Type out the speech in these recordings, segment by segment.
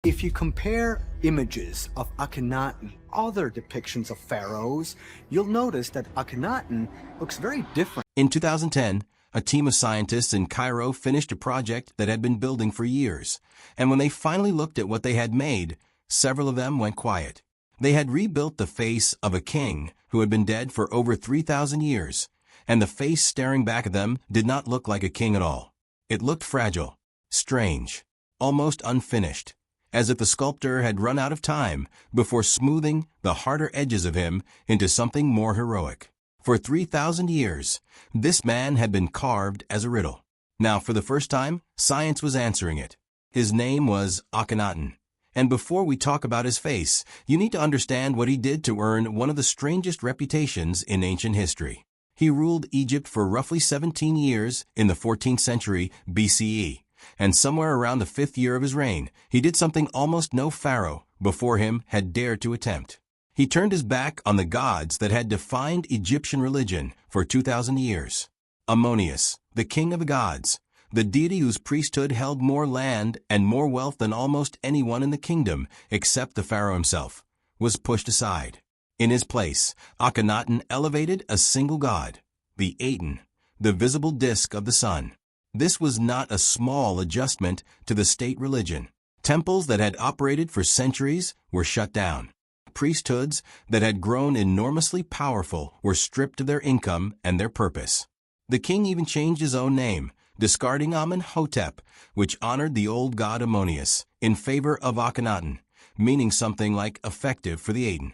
If you compare images of Akhenaten with other depictions of pharaohs, you'll notice that Akhenaten looks very different. In 2010, a team of scientists in Cairo finished a project that had been building for years, and when they finally looked at what they had made, several of them went quiet. They had rebuilt the face of a king who had been dead for over 3,000 years, and the face staring back at them did not look like a king at all. It looked fragile, strange, almost unfinished, as if the sculptor had run out of time before smoothing the harder edges of him into something more heroic. For 3,000 years, this man had been carved as a riddle. Now, for the first time, science was answering it. His name was Akhenaten. And before we talk about his face, you need to understand what he did to earn one of the strangest reputations in ancient history. He ruled Egypt for roughly 17 years in the 14th century BCE, and somewhere around the 5th year of his reign, he did something almost no pharaoh before him had dared to attempt. He turned his back on the gods that had defined Egyptian religion for 2,000 years. Ammonius, the king of the gods, the deity whose priesthood held more land and more wealth than almost anyone in the kingdom except the pharaoh himself, was pushed aside. In his place, Akhenaten elevated a single god, the Aten, the visible disk of the sun. This was not a small adjustment to the state religion. Temples that had operated for centuries were shut down. Priesthoods that had grown enormously powerful were stripped of their income and their purpose. The king even changed his own name, discarding Amenhotep, which honored the old god Ammonius, in favor of Akhenaten, meaning something like effective for the Aten.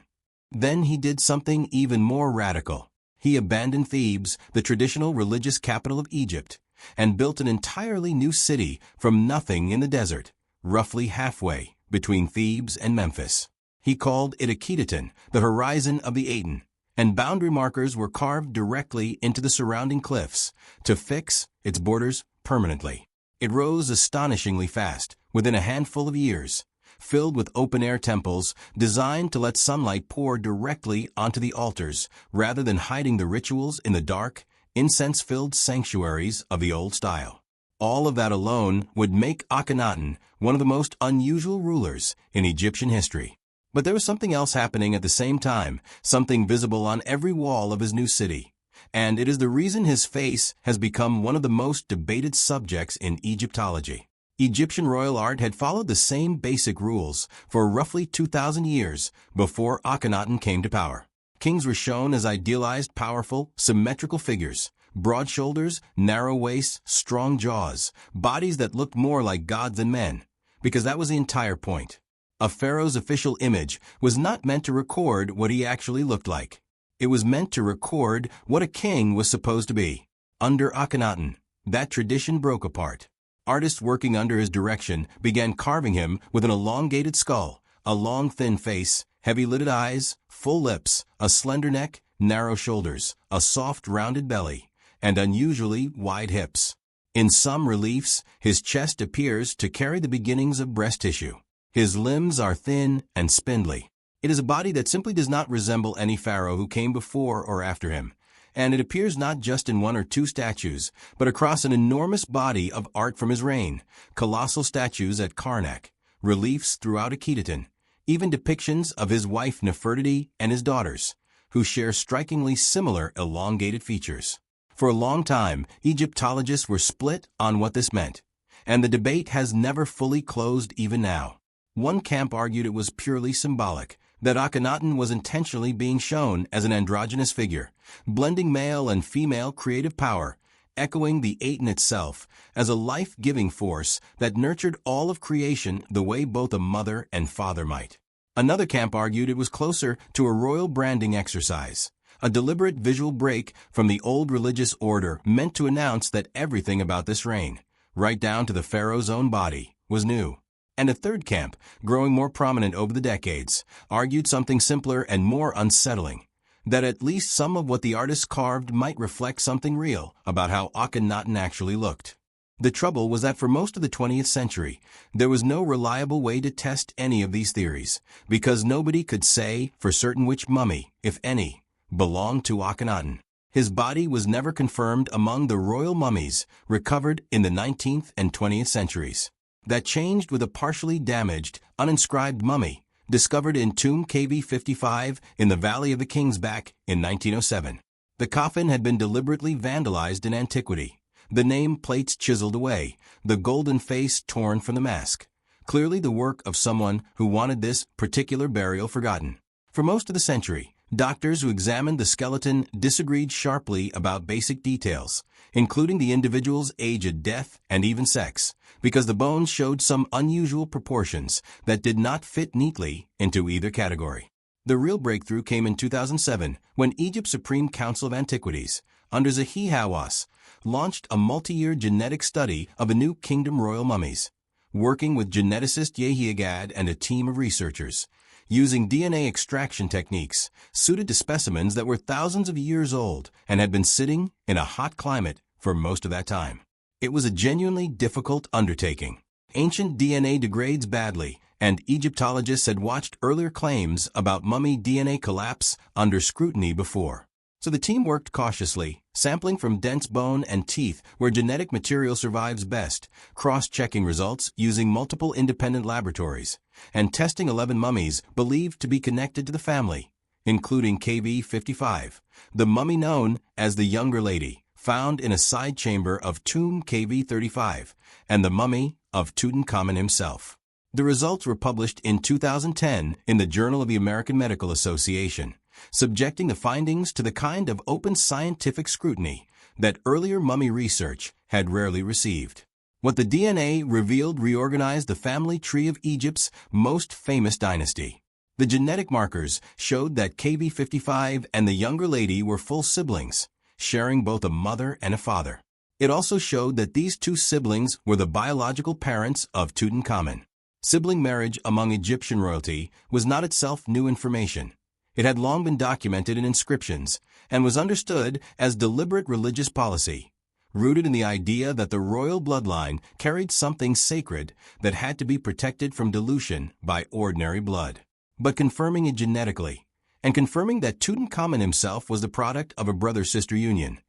Then he did something even more radical. He abandoned Thebes, the traditional religious capital of Egypt, and built an entirely new city from nothing in the desert, roughly halfway between Thebes and Memphis. He called it Akedaton, the horizon of the Aten, and boundary markers were carved directly into the surrounding cliffs to fix its borders permanently. It rose astonishingly fast, within a handful of years, filled with open-air temples designed to let sunlight pour directly onto the altars rather than hiding the rituals in the dark, incense-filled sanctuaries of the old style. All of that alone would make Akhenaten one of the most unusual rulers in Egyptian history. But there was something else happening at the same time, something visible on every wall of his new city. And it is the reason his face has become one of the most debated subjects in Egyptology. Egyptian royal art had followed the same basic rules for roughly 2,000 years before Akhenaten came to power. Kings were shown as idealized, powerful, symmetrical figures, broad shoulders, narrow waists, strong jaws, bodies that looked more like gods than men, because that was the entire point. A pharaoh's official image was not meant to record what he actually looked like. It was meant to record what a king was supposed to be. Under Akhenaten, that tradition broke apart. Artists working under his direction began carving him with an elongated skull, a long thin face, heavy-lidded eyes, full lips, a slender neck, narrow shoulders, a soft rounded belly, and unusually wide hips. In some reliefs, his chest appears to carry the beginnings of breast tissue. His limbs are thin and spindly. It is a body that simply does not resemble any pharaoh who came before or after him, and it appears not just in one or two statues, but across an enormous body of art from his reign, colossal statues at Karnak, reliefs throughout Akedaton, even depictions of his wife Nefertiti and his daughters, who share strikingly similar elongated features. For a long time, Egyptologists were split on what this meant, and the debate has never fully closed even now. One camp argued it was purely symbolic, that Akhenaten was intentionally being shown as an androgynous figure, blending male and female creative power, echoing the Aten itself as a life-giving force that nurtured all of creation the way both a mother and father might. Another camp argued it was closer to a royal branding exercise, a deliberate visual break from the old religious order meant to announce that everything about this reign, right down to the pharaoh's own body, was new. And a third camp, growing more prominent over the decades, argued something simpler and more unsettling, that at least some of what the artist carved might reflect something real about how Akhenaten actually looked. The trouble was that for most of the 20th century, there was no reliable way to test any of these theories, because nobody could say for certain which mummy, if any, belonged to Akhenaten. His body was never confirmed among the royal mummies recovered in the 19th and 20th centuries. that changed with a partially damaged, uninscribed mummy discovered in tomb KV55 in the Valley of the King's Back in 1907. The coffin had been deliberately vandalized in antiquity, the name plates chiseled away, the golden face torn from the mask. Clearly the work of someone who wanted this particular burial forgotten. For most of the century, doctors who examined the skeleton disagreed sharply about basic details, including the individual's age at death and even sex, because the bones showed some unusual proportions that did not fit neatly into either category. The real breakthrough came in 2007 when Egypt's Supreme Council of Antiquities, under Zahi Hawass, launched a multi-year genetic study of a new kingdom royal mummies. Working with geneticist Yehiagad and a team of researchers, using DNA extraction techniques suited to specimens that were thousands of years old and had been sitting in a hot climate for most of that time. It was a genuinely difficult undertaking. Ancient DNA degrades badly, and Egyptologists had watched earlier claims about mummy DNA collapse under scrutiny before. So the team worked cautiously, sampling from dense bone and teeth where genetic material survives best, cross-checking results using multiple independent laboratories, and testing 11 mummies believed to be connected to the family, including KV55, the mummy known as the Younger Lady, found in a side chamber of tomb KV35, and the mummy of Tutankhamun himself. The results were published in 2010 in the Journal of the American Medical Association, subjecting the findings to the kind of open scientific scrutiny that earlier mummy research had rarely received. What the DNA revealed reorganized the family tree of Egypt's most famous dynasty. The genetic markers showed that KV55 and the Younger Lady were full siblings, sharing both a mother and a father. It also showed that these two siblings were the biological parents of Tutankhamun. Sibling marriage among Egyptian royalty was not itself new information. It had long been documented in inscriptions and was understood as deliberate religious policy, rooted in the idea that the royal bloodline carried something sacred that had to be protected from dilution by ordinary blood. But confirming it genetically, and confirming that Tutankhamun himself was the product of a brother-sister union,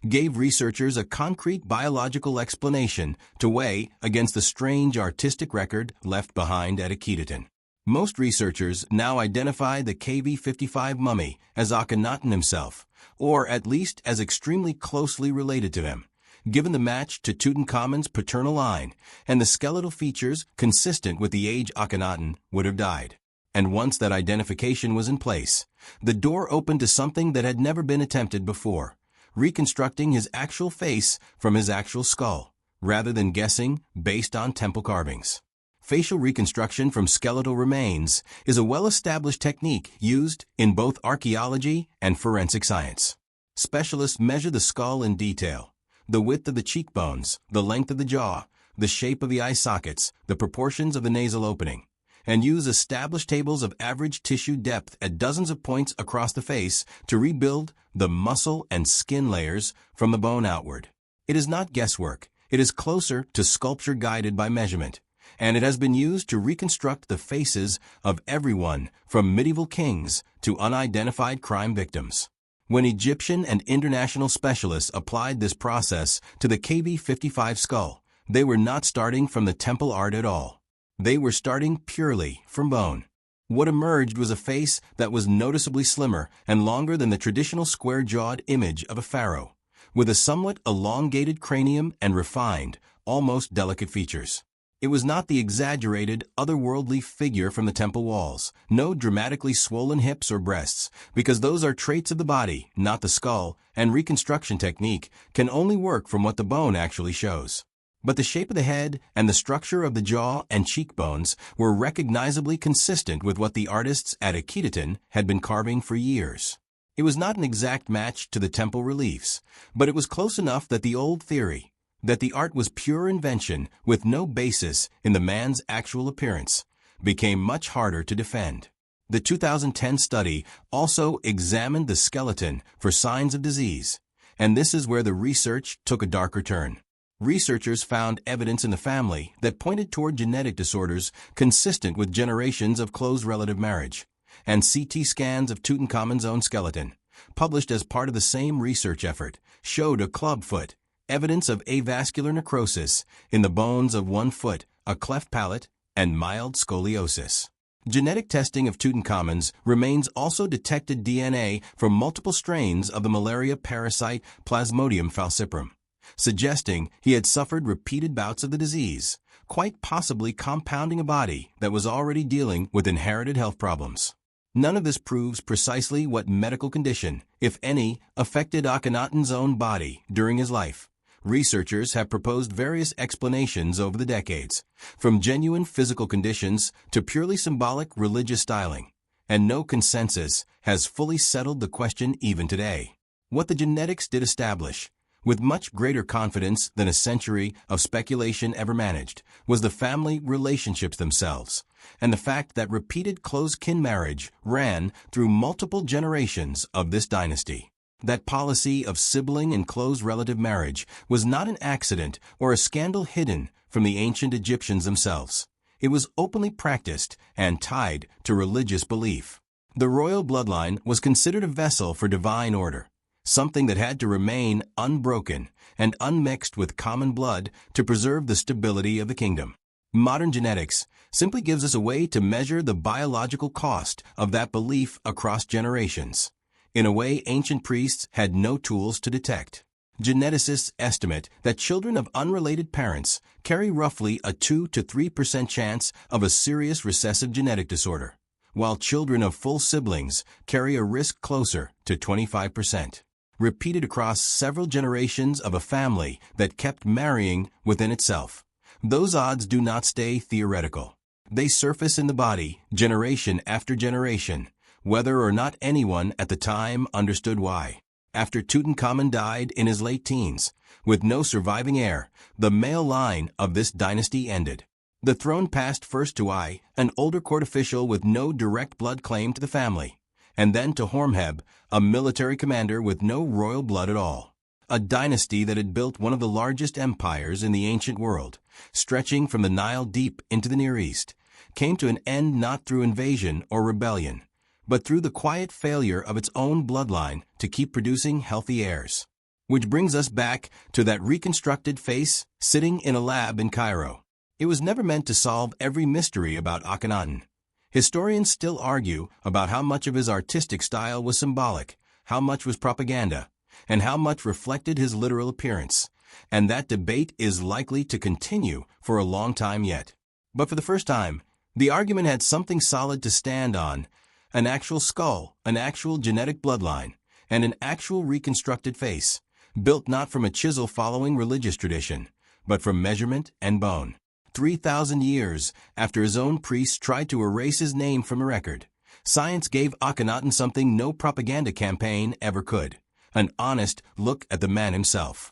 gave researchers a concrete biological explanation to weigh against the strange artistic record left behind at Akhenaten. Most researchers now identify the KV55 mummy as Akhenaten himself, or at least as extremely closely related to him, given the match to Tutankhamun's paternal line and the skeletal features consistent with the age Akhenaten would have died. And once that identification was in place, the door opened to something that had never been attempted before, reconstructing his actual face from his actual skull, rather than guessing based on temple carvings. Facial reconstruction from skeletal remains is a well-established technique used in both archaeology and forensic science. Specialists measure the skull in detail, the width of the cheekbones, the length of the jaw, the shape of the eye sockets, the proportions of the nasal opening, and use established tables of average tissue depth at dozens of points across the face to rebuild the muscle and skin layers from the bone outward. It is not guesswork. It is closer to sculpture guided by measurement, and it has been used to reconstruct the faces of everyone from medieval kings to unidentified crime victims. When Egyptian and international specialists applied this process to the KV55 skull, they were not starting from the temple art at all. They were starting purely from bone. What emerged was a face that was noticeably slimmer and longer than the traditional square-jawed image of a pharaoh, with a somewhat elongated cranium and refined, almost delicate features. It was not the exaggerated, otherworldly figure from the temple walls, no dramatically swollen hips or breasts, because those are traits of the body, not the skull, and reconstruction technique can only work from what the bone actually shows. But the shape of the head and the structure of the jaw and cheekbones were recognizably consistent with what the artists at Akhenaten had been carving for years. It was not an exact match to the temple reliefs, but it was close enough that the old theory, that the art was pure invention with no basis in the man's actual appearance, became much harder to defend. The 2010 study also examined the skeleton for signs of disease, and this is where the research took a darker turn. Researchers found evidence in the family that pointed toward genetic disorders consistent with generations of close relative marriage, and CT scans of Tutankhamun's own skeleton, published as part of the same research effort, showed a club foot, evidence of avascular necrosis in the bones of one foot a cleft palate, and mild scoliosis. Genetic testing of Tutankhamun's remains also detected DNA from multiple strains of the malaria parasite Plasmodium falciparum, suggesting he had suffered repeated bouts of the disease, quite possibly compounding a body that was already dealing with inherited health problems. None of this proves precisely what medical condition, if any, affected Akhenaten's own body during his life. Researchers have proposed various explanations over the decades, from genuine physical conditions to purely symbolic religious styling, and no consensus has fully settled the question even today. What the genetics did establish, with much greater confidence than a century of speculation ever managed, was the family relationships themselves, and the fact that repeated close kin marriage ran through multiple generations of this dynasty. That policy of sibling and close relative marriage was not an accident or a scandal hidden from the ancient Egyptians themselves. It was openly practiced and tied to religious belief. The royal bloodline was considered a vessel for divine order, something that had to remain unbroken and unmixed with common blood to preserve the stability of the kingdom. Modern genetics simply gives us a way to measure the biological cost of that belief across generations, in a way ancient priests had no tools to detect. Geneticists estimate that children of unrelated parents carry roughly a 2 to 3% chance of a serious recessive genetic disorder, while children of full siblings carry a risk closer to 25%. Repeated across several generations of a family that kept marrying within itself, those odds do not stay theoretical. They surface in the body generation after generation, whether or not anyone at the time understood why. After Tutankhamun died in his late teens, with no surviving heir, the male line of this dynasty ended. The throne passed first to Ai, an older court official with no direct blood claim to the family, and then to Horemheb, a military commander with no royal blood at all. A dynasty that had built one of the largest empires in the ancient world, stretching from the Nile deep into the Near East, came to an end not through invasion or rebellion, but through the quiet failure of its own bloodline to keep producing healthy heirs. Which brings us back to that reconstructed face sitting in a lab in Cairo. It was never meant to solve every mystery about Akhenaten. Historians still argue about how much of his artistic style was symbolic, how much was propaganda, and how much reflected his literal appearance, and that debate is likely to continue for a long time yet. But for the first time, the argument had something solid to stand on: an actual skull, an actual genetic bloodline, and an actual reconstructed face, built not from a chisel following religious tradition, but from measurement and bone. 3,000 years after his own priests tried to erase his name from a record, science gave Akhenaten something no propaganda campaign ever could: an honest look at the man himself.